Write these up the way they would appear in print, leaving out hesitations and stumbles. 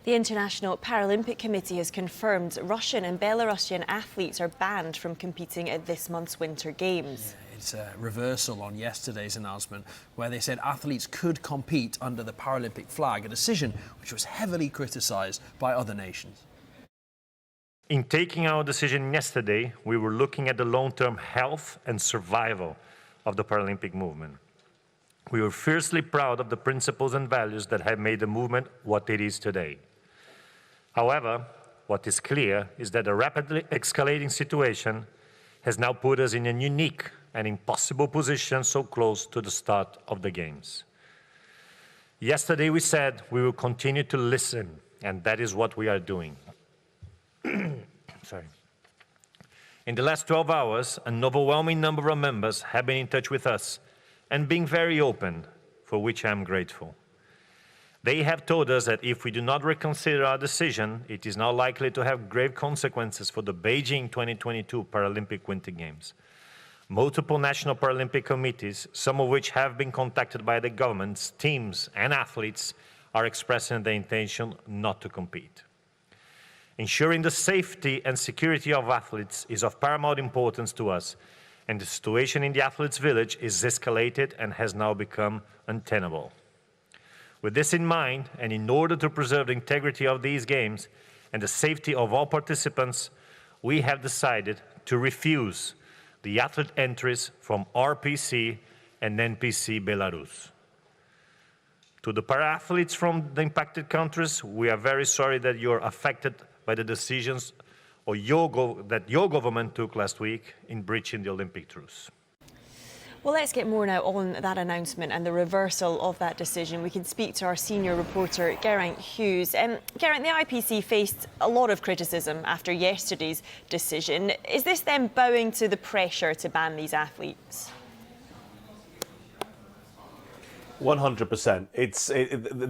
The International Paralympic Committee has confirmed Russian and Belarusian athletes are banned from competing at this month's Winter Games. Yeah, it's a reversal on yesterday's announcement where they said athletes could compete under the Paralympic flag, a decision which was heavily criticised by other nations. In taking our decision yesterday, we were looking at the long-term health and survival of the Paralympic movement. We were fiercely proud of the principles and values that have made the movement what it is today. However, what is clear is that the rapidly escalating situation has now put us in a unique and impossible position so close to the start of the Games. Yesterday we said we will continue to listen, and that is what we are doing. Sorry. In the last 12 hours, an overwhelming number of members have been in touch with us and being very open, for which I am grateful. They have told us that if we do not reconsider our decision, it is now likely to have grave consequences for the Beijing 2022 Paralympic Winter Games. Multiple national Paralympic committees, some of which have been contacted by the governments, teams and athletes, are expressing their intention not to compete. Ensuring the safety and security of athletes is of paramount importance to us, and the situation in the athletes' village is escalated and has now become untenable. With this in mind, and in order to preserve the integrity of these games and the safety of all participants, we have decided to refuse the athlete entries from RPC and NPC Belarus. To the para-athletes from the impacted countries, we are very sorry that you're affected by the decisions that your government took last week in breaching the Olympic truce. Well, let's get more now on that announcement and the reversal of that decision. We can speak to our senior reporter, Geraint Hughes. Geraint, the IPC faced a lot of criticism after yesterday's decision. Is this then bowing to the pressure to ban these athletes? 100%.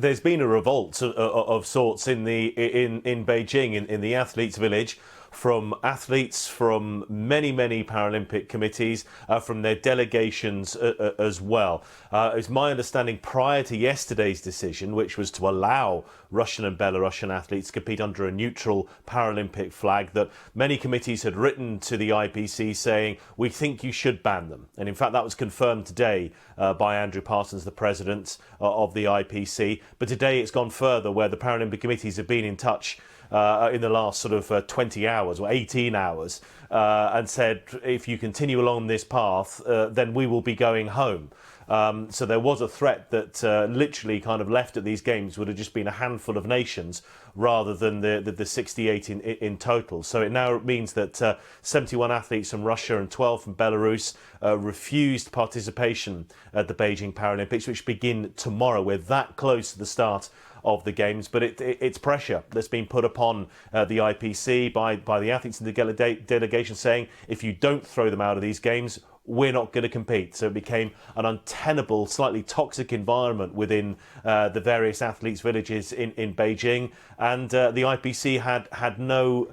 There's been a revolt of sorts in Beijing, in the athletes' village, from athletes from many Paralympic committees, from their delegations as well. It's my understanding prior to yesterday's decision, which was to allow Russian and Belarusian athletes to compete under a neutral Paralympic flag, that many committees had written to the IPC saying, we think you should ban them. And in fact, that was confirmed today by Andrew Parsons, the president of the IPC. But today it's gone further, where the Paralympic committees have been in touch in the last sort of 20 hours or 18 hours and said, if you continue along this path, then we will be going home. So there was a threat that literally kind of left at these games would have just been a handful of nations rather than the 68 in total. So it now means that 71 athletes from Russia and 12 from Belarus refused participation at the Beijing Paralympics, which begin tomorrow. We're that close to the start of the Games, but it's pressure that's been put upon the IPC by the athletes in the delegation saying, if you don't throw them out of these Games, we're not going to compete. So it became an untenable, slightly toxic environment within the various athletes' villages in Beijing, and the IPC had no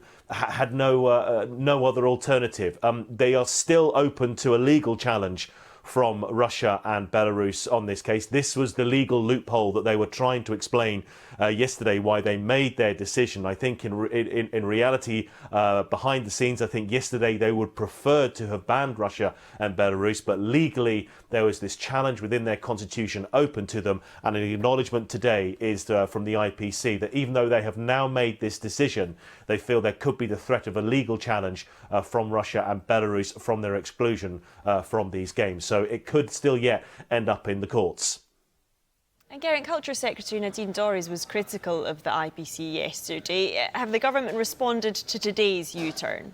other alternative. They are still open to a legal challenge from Russia and Belarus on this case. This was the legal loophole that they were trying to explain yesterday, why they made their decision. I think in reality, behind the scenes, I think yesterday they would prefer to have banned Russia and Belarus, but legally there was this challenge within their constitution open to them, and an acknowledgement today is from the IPC that even though they have now made this decision, they feel there could be the threat of a legal challenge from Russia and Belarus from their exclusion from these games. So it could still yet end up in the courts. And Geraint, Culture Secretary Nadine Dorries was critical of the IPC yesterday. Have the government responded to today's U-turn?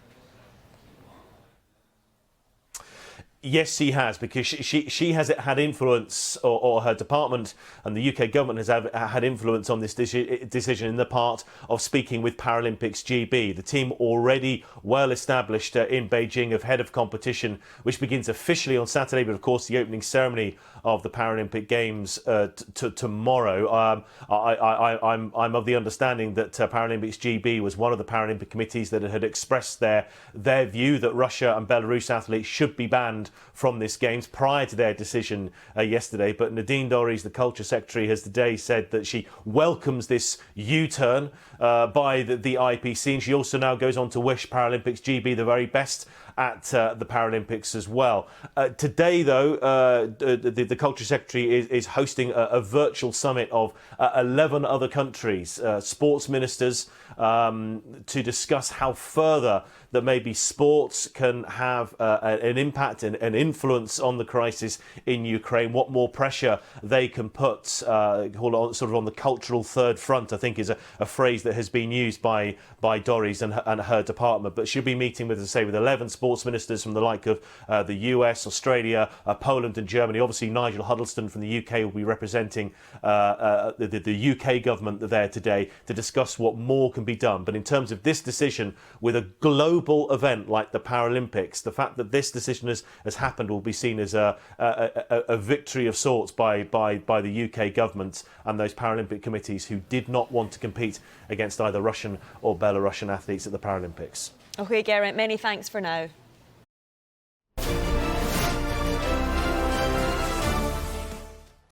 Yes, she has, because she has had influence, or her department and the UK government has had influence on this decision in the part of speaking with Paralympics GB. The team already well established in Beijing of head of competition, which begins officially on Saturday, but of course the opening ceremony of the Paralympic Games tomorrow. I'm of the understanding that Paralympics GB was one of the Paralympic committees that had expressed their view that Russia and Belarus athletes should be banned banned from this Games prior to their decision yesterday. But Nadine Dorries, the Culture Secretary, has today said that she welcomes this U-turn by the IPC, and she also now goes on to wish Paralympics GB the very best at the Paralympics as well. Today, though, the Culture Secretary is hosting a virtual summit of 11 other countries, sports ministers, to discuss how further that maybe sports can have an impact and an influence on the crisis in Ukraine, what more pressure they can put sort of on the cultural third front, I think is a phrase that has been used by Dorries and her department. But she'll be meeting with, as I say, with 11 sports ministers from the like of the US, Australia, Poland and Germany. Obviously, Nigel Huddleston from the UK will be representing the UK government there today to discuss what more can be done. But in terms of this decision, with a global event like the Paralympics, the fact that this decision has happened will be seen as a victory of sorts by the UK government and those Paralympic committees who did not want to compete against either Russian or Belarusian athletes at the Paralympics. OK, Geraint, many thanks for now.